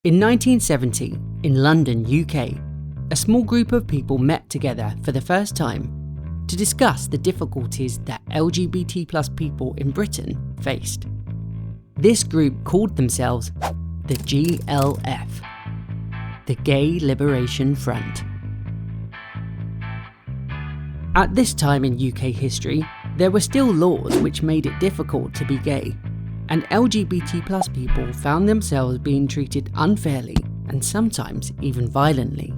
In 1970, in London, UK, a small group of people met together for the first time to discuss the difficulties that LGBT+ people in Britain faced. This group called themselves the GLF, the Gay Liberation Front. At this time in UK history, there were still laws which made it difficult to be gay, and LGBT+ people found themselves being treated unfairly and sometimes even violently.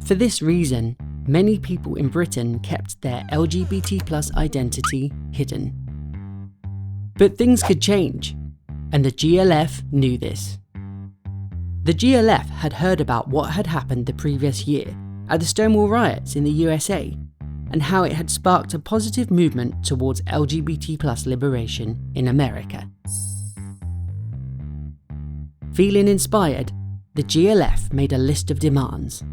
For this reason, many people in Britain kept their LGBT+ identity hidden. But things could change, and the GLF knew this. The GLF had heard about what had happened the previous year at the Stonewall riots in the USA, and how it had sparked a positive movement towards LGBT+ liberation in America. Feeling inspired, the GLF made a list of demands.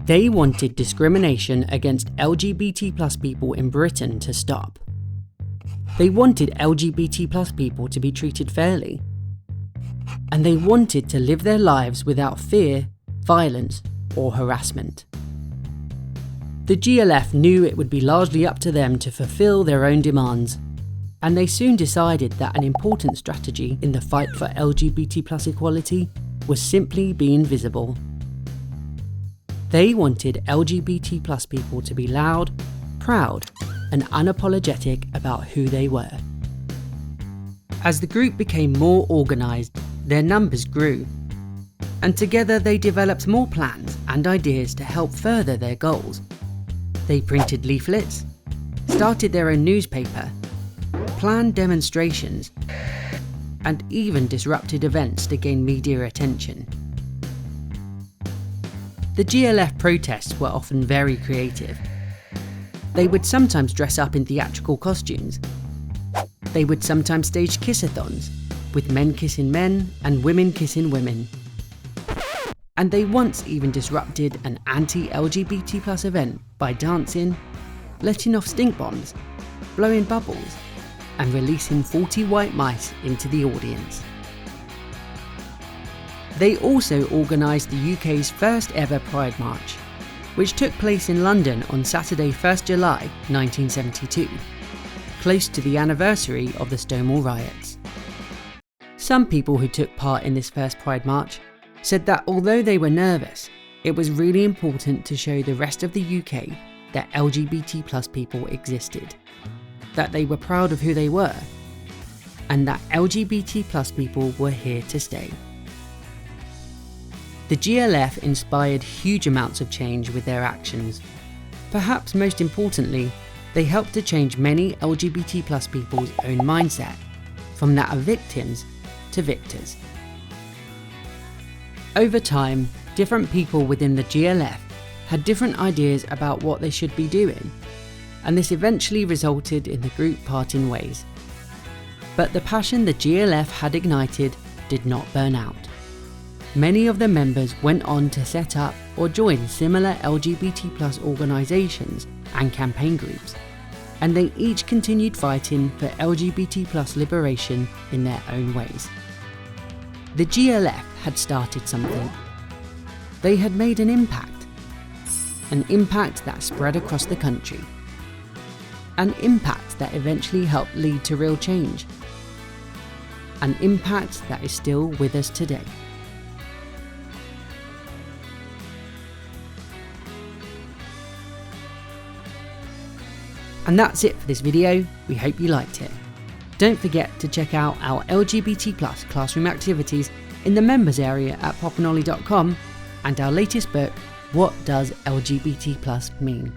They wanted discrimination against LGBT+ people in Britain to stop. They wanted LGBT+ people to be treated fairly. And they wanted to live their lives without fear, violence, or harassment. The GLF knew it would be largely up to them to fulfill their own demands, and they soon decided that an important strategy in the fight for LGBT+ equality was simply being visible. They wanted LGBT+ people to be loud, proud, and unapologetic about who they were. As the group became more organised, their numbers grew, and together they developed more plans and ideas to help further their goals. They printed leaflets, started their own newspaper, planned demonstrations, and even disrupted events to gain media attention. The GLF protests were often very creative. They would sometimes dress up in theatrical costumes. They would sometimes stage kiss-a-thons, with men kissing men and women kissing women. And they once even disrupted an anti-LGBT+ event by dancing, letting off stink bombs, blowing bubbles, and releasing 40 white mice into the audience. They also organised the UK's first ever Pride March, which took place in London on Saturday 1st July 1972, close to the anniversary of the Stonewall riots. Some people who took part in this first Pride March said that although they were nervous, it was really important to show the rest of the UK that LGBT+ people existed, that they were proud of who they were, and that LGBT+ people were here to stay. The GLF inspired huge amounts of change with their actions. Perhaps most importantly, they helped to change many LGBT+ people's own mindset, from that of victims to victors. Over time, different people within the GLF had different ideas about what they should be doing, and this eventually resulted in the group parting ways. But the passion the GLF had ignited did not burn out. Many of the members went on to set up or join similar LGBT+ organisations and campaign groups, and they each continued fighting for LGBT+ liberation in their own ways. The GLF had started something. They had made an impact that spread across the country, an impact that eventually helped lead to real change, an impact that is still with us today. And that's it for this video. We hope you liked it. Don't forget to check out our LGBT+ classroom activities in the members area at popandolly.com and our latest book, What Does LGBT+ Mean?